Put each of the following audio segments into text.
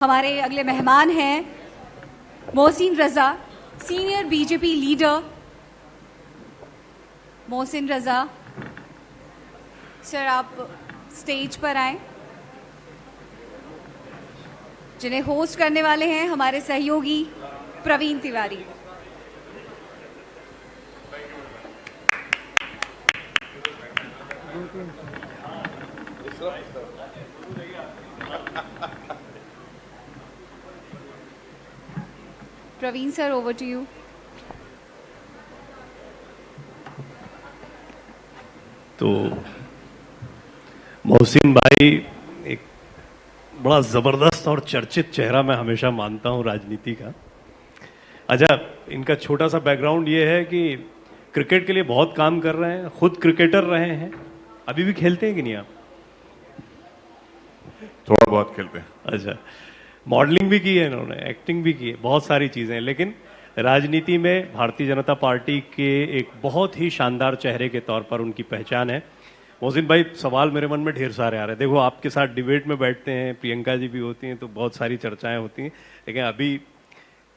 हमारे अगले मेहमान हैं Mohsin Raza, senior BJP leader. Mohsin Raza sir, आप स्टेज पर आए। जिन्हें होस्ट करने वाले हैं हमारे सहयोगी Praveen Tiwari. Praveen sir, over to you. तो मोहसिन भाई एक बड़ा ज़बरदस्त और चर्चित चेहरा मैं हमेशा मानता हूं राजनीति का। अच्छा, इनका छोटा सा बैकग्राउंड ये है कि क्रिकेट के लिए बहुत काम कर रहे हैं, खुद क्रिकेटर रहे हैं। अभी भी खेलते हैं कि नहीं आप? थोड़ा बहुत खेलते हैं। अच्छा, मॉडलिंग भी की है इन्होंने, एक्टिंग भी की है, बहुत सारी चीज़ें हैं, लेकिन राजनीति में भारतीय जनता पार्टी के एक बहुत ही शानदार चेहरे के तौर पर उनकी पहचान है। मोहसिन भाई, सवाल मेरे मन में ढेर सारे आ रहे हैं। देखो, आपके साथ डिबेट में बैठते हैं, प्रियंका जी भी होती हैं, तो बहुत सारी चर्चाएं होती हैं, लेकिन अभी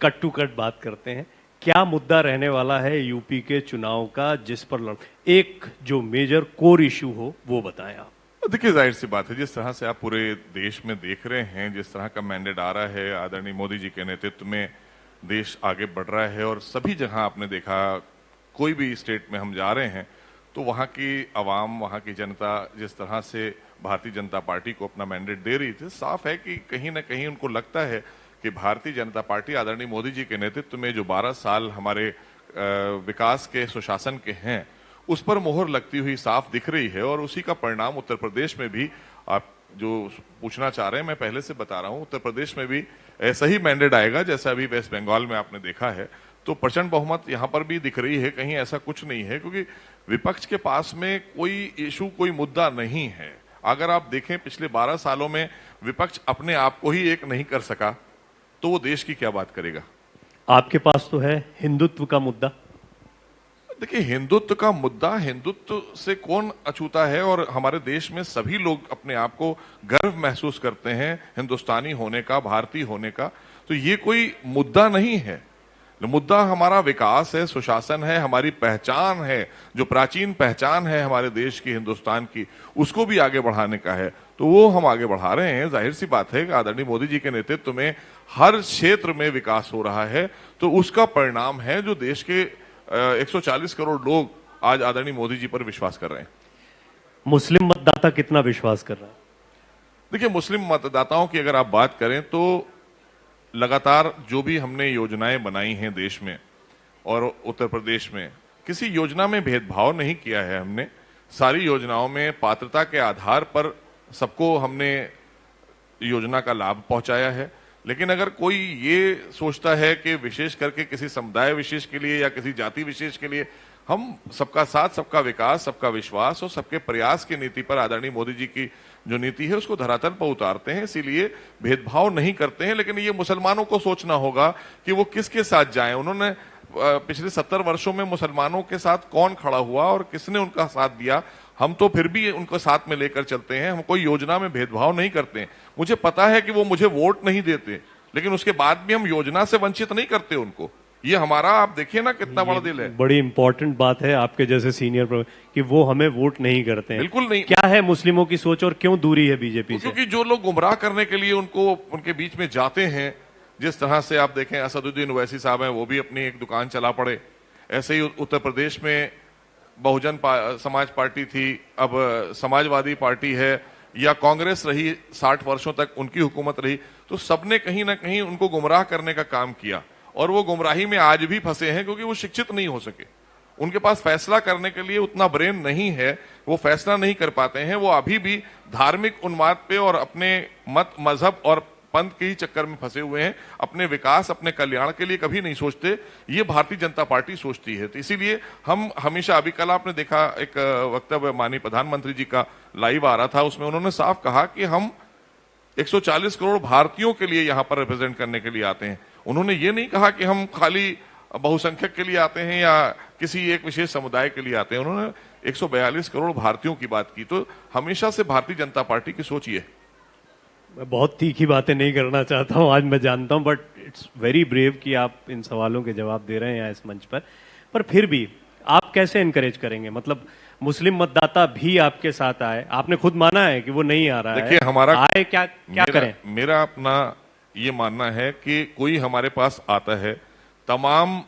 कट टू कट बात करते हैं। क्या मुद्दा रहने वाला है यूपी के चुनाव का, जिस पर एक जो मेजर कोर इशू हो वो बताएं आप। देखिए, जाहिर सी बात है, जिस तरह से आप पूरे देश में देख रहे हैं, जिस तरह का मैंडेट आ रहा है, आदरणीय मोदी जी के नेतृत्व में देश आगे बढ़ रहा है और सभी जगह आपने देखा, कोई भी स्टेट में हम जा रहे हैं तो वहाँ की आवाम, वहाँ की जनता जिस तरह से भारतीय जनता पार्टी को अपना मैंडेट दे रही थी, साफ है कि कहीं ना कहीं उनको लगता है कि भारतीय जनता पार्टी आदरणीय मोदी जी के नेतृत्व में जो 12 साल हमारे विकास के, सुशासन के हैं, उस पर मोहर लगती हुई साफ दिख रही है। और उसी का परिणाम उत्तर प्रदेश में भी, आप जो पूछना चाह रहे हैं मैं पहले से बता रहा हूं, उत्तर प्रदेश में भी ऐसा ही मैंडेट आएगा जैसा अभी वेस्ट बंगाल में आपने देखा है। तो प्रचंड बहुमत यहां पर भी दिख रही है, कहीं ऐसा कुछ नहीं है, क्योंकि विपक्ष के पास में कोई इशू, कोई मुद्दा नहीं है। अगर आप देखें पिछले 12 सालों में विपक्ष अपने आप को ही एक नहीं कर सका तो वो देश की क्या बात करेगा। आपके पास तो है हिंदुत्व का मुद्दा। देखिए, हिंदुत्व का मुद्दा, हिंदुत्व से कौन अछूता है, और हमारे देश में सभी लोग अपने आप को गर्व महसूस करते हैं हिंदुस्तानी होने का, भारतीय होने का। तो ये कोई मुद्दा नहीं है। मुद्दा हमारा विकास है, सुशासन है, हमारी पहचान है, जो प्राचीन पहचान है हमारे देश की, हिंदुस्तान की, उसको भी आगे बढ़ाने का है। तो वो हम आगे बढ़ा रहे हैं। जाहिर सी बात है कि आदरणीय मोदी जी के नेतृत्व में हर क्षेत्र में विकास हो रहा है, तो उसका परिणाम है जो देश के 140 करोड़ लोग आज आदरणीय मोदी जी पर विश्वास कर रहे हैं। मुस्लिम मतदाता कितना विश्वास कर रहा है? देखिए, मुस्लिम मतदाताओं की अगर आप बात करें तो लगातार जो भी हमने योजनाएं बनाई हैं देश में और उत्तर प्रदेश में, किसी योजना में भेदभाव नहीं किया है हमने। सारी योजनाओं में पात्रता के आधार पर सबको हमने योजना का लाभ पहुंचाया है। लेकिन अगर कोई ये सोचता है कि विशेष करके किसी समुदाय विशेष के लिए या किसी जाति विशेष के लिए, हम सबका साथ, सबका विकास, सबका विश्वास और सबके प्रयास की नीति पर, आदरणीय मोदी जी की जो नीति है उसको धरातल पर उतारते हैं, इसीलिए भेदभाव नहीं करते हैं। लेकिन ये मुसलमानों को सोचना होगा कि वो किसके साथ जाएं। उन्होंने पिछले 70 वर्षों में मुसलमानों के साथ कौन खड़ा हुआ और किसने उनका साथ दिया, हम तो फिर भी उनको साथ में लेकर चलते हैं। हम कोई योजना में भेदभाव नहीं करते हैं। मुझे पता है कि वो मुझे वोट नहीं देते, लेकिन उसके बाद भी हम योजना से वंचित नहीं करते उनको। ये हमारा, आप देखिए ना कितना बड़ा दिल है। बड़ी इंपॉर्टेंट बात है आपके जैसे सीनियर कि वो हमें वोट नहीं करते हैं। बिल्कुल नहीं। क्या है मुस्लिमों की सोच और क्यों दूरी है बीजेपी से? क्योंकि जो लोग गुमराह करने के लिए उनको, उनके बीच में जाते हैं, जिस तरह से आप देखें असदुद्दीन ओवैसी साहब हैं, वो भी अपनी एक दुकान चला पड़े। ऐसे ही उत्तर प्रदेश में बहुजन समाज पार्टी थी, अब समाजवादी पार्टी है, या कांग्रेस रही 60 वर्षों तक, उनकी हुकूमत रही, तो सबने कहीं ना कहीं उनको गुमराह करने का काम किया। और वो गुमराही में आज भी फंसे हैं क्योंकि वो शिक्षित नहीं हो सके। उनके पास फैसला करने के लिए उतना ब्रेन नहीं है, वो फैसला नहीं कर पाते हैं। वो अभी भी धार्मिक उन्माद पे और अपने मत, मजहब और पंथ के ही चक्कर में फंसे हुए हैं। अपने विकास, अपने कल्याण के लिए कभी नहीं सोचते। ये भारतीय जनता पार्टी सोचती है। तो इसीलिए हम हमेशा, अभी कल आपने देखा एक वक्तव्य माननीय प्रधानमंत्री जी का लाइव आ रहा था, उसमें उन्होंने साफ कहा कि हम 140 करोड़ भारतीयों के लिए यहाँ पर रिप्रेजेंट करने के लिए आते हैं। उन्होंने ये नहीं कहा कि हम खाली बहुसंख्यक के लिए आते हैं या किसी एक विशेष समुदाय के लिए आते हैं। उन्होंने 142 करोड़ भारतीयों की बात की। तो हमेशा से भारतीय जनता पार्टी की सोच ये है। मैं बहुत तीखी बातें नहीं करना चाहता हूं, आज मैं जानता हूं, बट इट्स वेरी ब्रेव कि आप इन सवालों के जवाब दे रहे हैं यहाँ इस मंच पर फिर भी आप कैसे इनकरेज करेंगे? मतलब मुस्लिम मतदाता भी आपके साथ आए, आपने खुद माना है कि वो नहीं आ रहा देखिए है, हमारा आए, क्या क्या करें? मेरा अपना ये मानना है कि कोई हमारे पास आता है, तमाम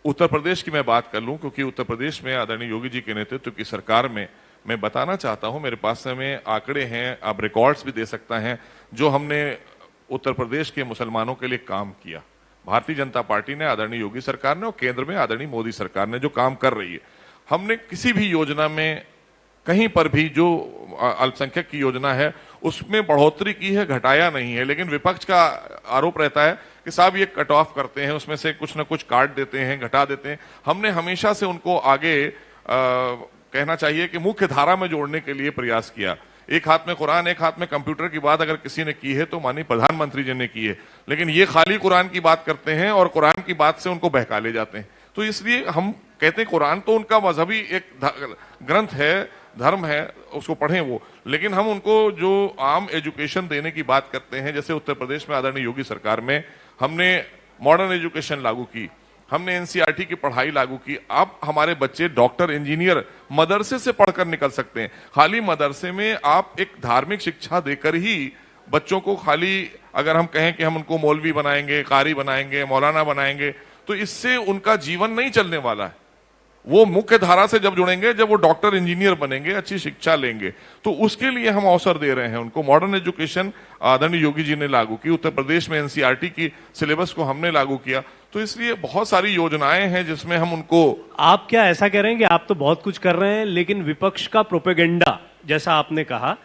उत्तर प्रदेश की मैं बात कर लूं, क्योंकि उत्तर प्रदेश में आदरणीय योगी जी के नेतृत्व की सरकार में मैं बताना चाहता हूं, मेरे पास में आंकड़े हैं, आप रिकॉर्ड्स भी दे सकता हैं, जो हमने उत्तर प्रदेश के मुसलमानों के लिए काम किया। भारतीय जनता पार्टी ने, आदरणीय योगी सरकार ने और केंद्र में आदरणीय मोदी सरकार ने जो काम कर रही है, हमने किसी भी योजना में कहीं पर भी जो अल्पसंख्यक की योजना है उसमें बढ़ोतरी की है, घटाया नहीं है। लेकिन विपक्ष का आरोप रहता है कि साहब ये कट ऑफ करते हैं, उसमें से कुछ ना कुछ काट देते हैं, घटा देते हैं। हमने हमेशा से उनको आगे कहना चाहिए कि मुख्य धारा में जोड़ने के लिए प्रयास किया। एक हाथ में कुरान, एक हाथ में कंप्यूटर की बात अगर किसी ने की है तो माननीय प्रधानमंत्री जी ने की है, लेकिन ये खाली कुरान की बात करते हैं और कुरान की बात से उनको बहका ले जाते हैं। तो इसलिए हम कहते हैं कुरान तो उनका मजहबी एक ग्रंथ है, धर्म है, उसको पढ़ें वो, लेकिन हम उनको जो आम एजुकेशन देने की बात करते हैं, जैसे उत्तर प्रदेश में आदरणीय योगी सरकार में हमने मॉडर्न एजुकेशन लागू की, हमने एनसीईआरटी की पढ़ाई लागू की। अब हमारे बच्चे डॉक्टर, इंजीनियर मदरसे से पढ़कर निकल सकते हैं। खाली मदरसे में आप एक धार्मिक शिक्षा देकर ही बच्चों को, खाली अगर हम कहें कि हम उनको मौलवी बनाएंगे, कारी बनाएंगे, मौलाना बनाएंगे, तो इससे उनका जीवन नहीं चलने वाला है। वो मुख्य धारा से जब जुड़ेंगे, जब वो डॉक्टर, इंजीनियर बनेंगे, अच्छी शिक्षा लेंगे, तो उसके लिए हम अवसर दे रहे हैं उनको। मॉडर्न एजुकेशन आदरणीय योगी जी ने लागू की, उत्तर प्रदेश में एनसीईआरटी की सिलेबस को हमने लागू किया। तो इसलिए बहुत सारी योजनाएं हैं जिसमें हम उनको। आप क्या ऐसा कह रहे हैं कि आप तो बहुत कुछ कर रहे हैं, लेकिन विपक्ष का प्रोपेगेंडा, जैसा आपने कहा,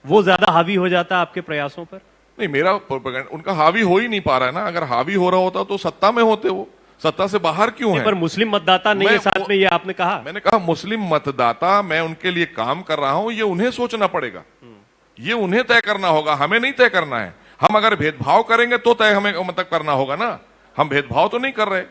वो ज्यादा हावी हो जाता है आपके प्रयासों पर? नहीं, मेरा प्रोपेगेंडा उनका हावी हो ही नहीं पा रहा है ना। अगर हावी हो रहा होता तो सत्ता में होते, वो सत्ता से बाहर क्यों है? पर मुस्लिम मतदाता नहीं है साथ में, ये आपने कहा। मैंने कहा मुस्लिम मतदाता, मैं उनके लिए काम कर रहा हूं, ये उन्हें सोचना पड़ेगा, ये उन्हें तय करना होगा, हमें नहीं तय करना है। हम अगर भेदभाव करेंगे तो तय हमें मतलब करना होगा ना। हम भेदभाव तो नहीं कर रहे,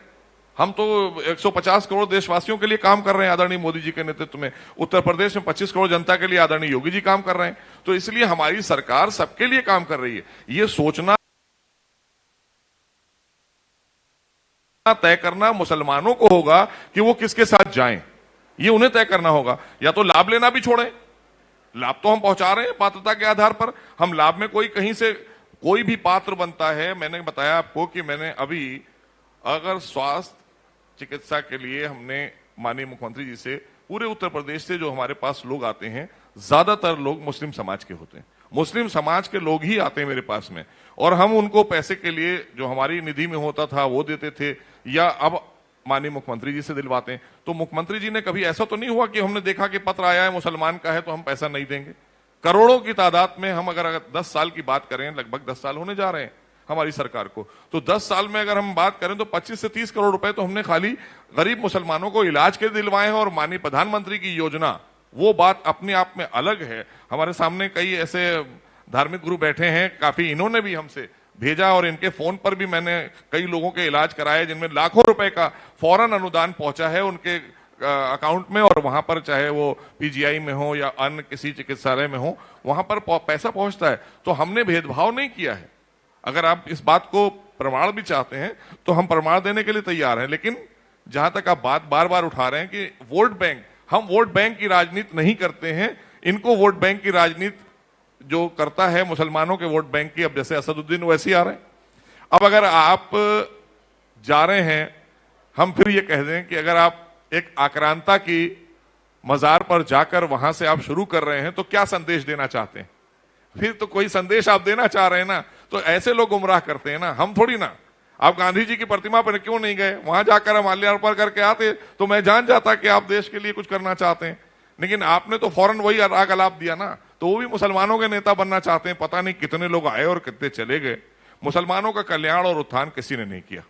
हम तो 150 करोड़ देशवासियों के लिए काम कर रहे हैं आदरणीय मोदी जी के नेतृत्व में। उत्तर प्रदेश में 25 करोड़ जनता के लिए आदरणीय योगी जी काम कर रहे हैं। तो इसलिए हमारी सरकार सबके लिए काम कर रही है। ये सोचना, तय करना मुसलमानों को होगा कि वो किसके साथ जाएं, ये उन्हें तय करना होगा। या तो लाभ लेना भी छोड़ें, लाभ तो हम पहुंचा रहे हैं पात्रता के आधार पर। हम लाभ में कोई कहीं से कोई भी पात्र बनता है, मैंने बताया आपको कि मैंने अभी अगर स्वास्थ्य चिकित्सा के लिए हमने माननीय मुख्यमंत्री जी से, पूरे उत्तर प्रदेश से जो हमारे पास लोग आते हैं, ज्यादातर लोग मुस्लिम समाज के होते हैं। मुस्लिम समाज के लोग ही आते हैं मेरे पास में, और हम उनको पैसे के लिए जो हमारी निधि में होता था वो देते थे, या अब माननीय मुख्यमंत्री जी से दिलवाते हैं। तो मुख्यमंत्री जी ने कभी ऐसा तो नहीं हुआ कि हमने देखा कि पत्र आया है मुसलमान का है तो हम पैसा नहीं देंगे। करोड़ों की तादाद में हम अगर 10 साल की बात करें, लगभग 10 साल होने जा रहे हैं हमारी सरकार को, तो 10 साल में अगर हम बात करें तो 25 से 30 करोड़ रुपए तो हमने खाली गरीब मुसलमानों को इलाज के दिलवाए हैं। और माननीय प्रधानमंत्री की योजना, वो बात अपने आप में अलग है। हमारे सामने कई ऐसे धार्मिक गुरु बैठे हैं, काफी इन्होंने भी हमसे भेजा और इनके फोन पर भी मैंने कई लोगों के इलाज कराए, जिनमें लाखों रुपए का फौरन अनुदान पहुंचा है उनके अकाउंट में, और वहां पर चाहे वो पीजीआई में हो या अन्य किसी चिकित्सालय में हो, वहां पर पैसा पहुंचता है। तो हमने भेदभाव नहीं किया है। अगर आप इस बात को प्रमाण भी चाहते हैं तो हम प्रमाण देने के लिए तैयार हैं। लेकिन जहां तक आप बात बार बार उठा रहे हैं कि वोट बैंक, हम वोट बैंक की राजनीति नहीं करते हैं। इनको वोट बैंक की राजनीति जो करता है मुसलमानों के वोट बैंक की, अब जैसे असदुद्दीन ओवैसी आ रहे हैं, अब अगर आप जा रहे हैं, हम फिर ये कह दें कि अगर आप एक आक्रांता की मजार पर जाकर वहां से आप शुरू कर रहे हैं तो क्या संदेश देना चाहते हैं? फिर तो कोई संदेश आप देना चाह रहे हैं ना, तो ऐसे लोग गुमराह करते हैं ना, हम थोड़ी ना। आप गांधी जी की प्रतिमा पर क्यों नहीं गए? वहां जाकर माल्यार्पण करके आते तो मैं जान जाता कि आप देश के लिए कुछ करना चाहते हैं। लेकिन आपने तो फौरन वही राग अलाप दिया ना। तो वो भी मुसलमानों के नेता बनना चाहते हैं। पता नहीं कितने लोग आए और कितने चले गए। मुसलमानों का कल्याण और उत्थान किसी ने नहीं किया।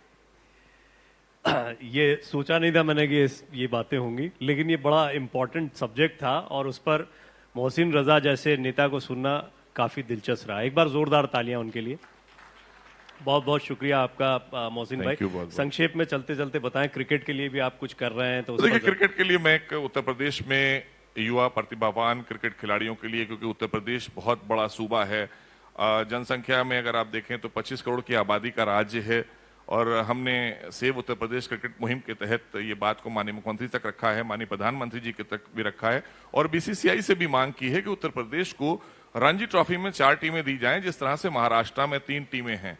ये सोचा नहीं था मैंने कि ये बातें होंगी, लेकिन ये बड़ा इंपॉर्टेंट सब्जेक्ट था और उस पर मोहसिन रजा जैसे नेता को सुनना काफी दिलचस्प रहा। एक बार जोरदार तालियां उनके लिए। बहुत बहुत शुक्रिया आपका मोहसिन भाई। संक्षेप में चलते चलते बताएं, क्रिकेट के लिए भी आप कुछ कर रहे हैं तो देखिए, क्रिकेट के लिए मैं एक उत्तर प्रदेश में युवा प्रतिभावान क्रिकेट खिलाड़ियों के लिए, क्योंकि उत्तर प्रदेश बहुत बड़ा सूबा है, जनसंख्या में अगर आप देखें तो 25 करोड़ की आबादी का राज्य है और हमने सेव उत्तर प्रदेश क्रिकेट मुहिम के तहत ये बात को माननीय मुख्यमंत्री तक रखा है, माननीय प्रधानमंत्री जी के तक भी रखा है और बीसीसीआई से भी मांग की है कि उत्तर प्रदेश को रणजी ट्रॉफी में 4 टीमें दी जाएं, जिस तरह से महाराष्ट्र में 3 टीमें हैं।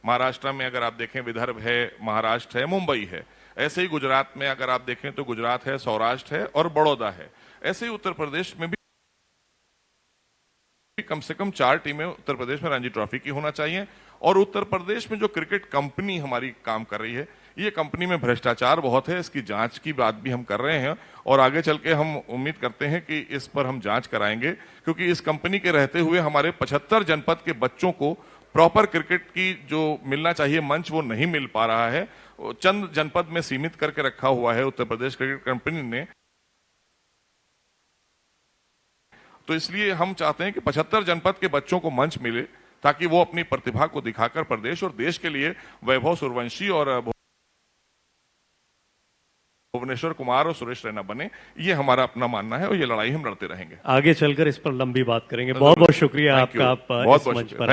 महाराष्ट्र में अगर आप देखें विदर्भ है, महाराष्ट्र है, मुंबई है। ऐसे ही गुजरात में अगर आप देखें तो गुजरात है, सौराष्ट्र है और बड़ौदा है। ऐसे ही उत्तर प्रदेश में भी कम से कम 4 टीमें उत्तर प्रदेश में रणजी ट्रॉफी की होना चाहिए। और उत्तर प्रदेश में जो क्रिकेट कंपनी हमारी काम कर रही है, ये कंपनी में भ्रष्टाचार बहुत है, इसकी जांच की बात भी हम कर रहे हैं और आगे चल के हम उम्मीद करते हैं कि इस पर हम जांच कराएंगे, क्योंकि इस कंपनी के रहते हुए हमारे 75 जनपद के बच्चों को प्रॉपर क्रिकेट की जो मिलना चाहिए मंच वो नहीं मिल पा रहा है। चंद जनपद में सीमित करके रखा हुआ है उत्तर प्रदेश क्रिकेट कंपनी ने। तो इसलिए हम चाहते हैं कि 75 जनपद के बच्चों को मंच मिले ताकि वो अपनी प्रतिभा को दिखाकर प्रदेश और देश के लिए वैभव सूर्यवंशी और भुवनेश्वर कुमार और सुरेश रैना बने। ये हमारा अपना मानना है और ये लड़ाई हम लड़ते रहेंगे। आगे चलकर इस पर लंबी बात करेंगे। बहुत बहुत शुक्रिया Thank you. आपका, आप बहुत इस बहुत मंच शुक्रिया। पर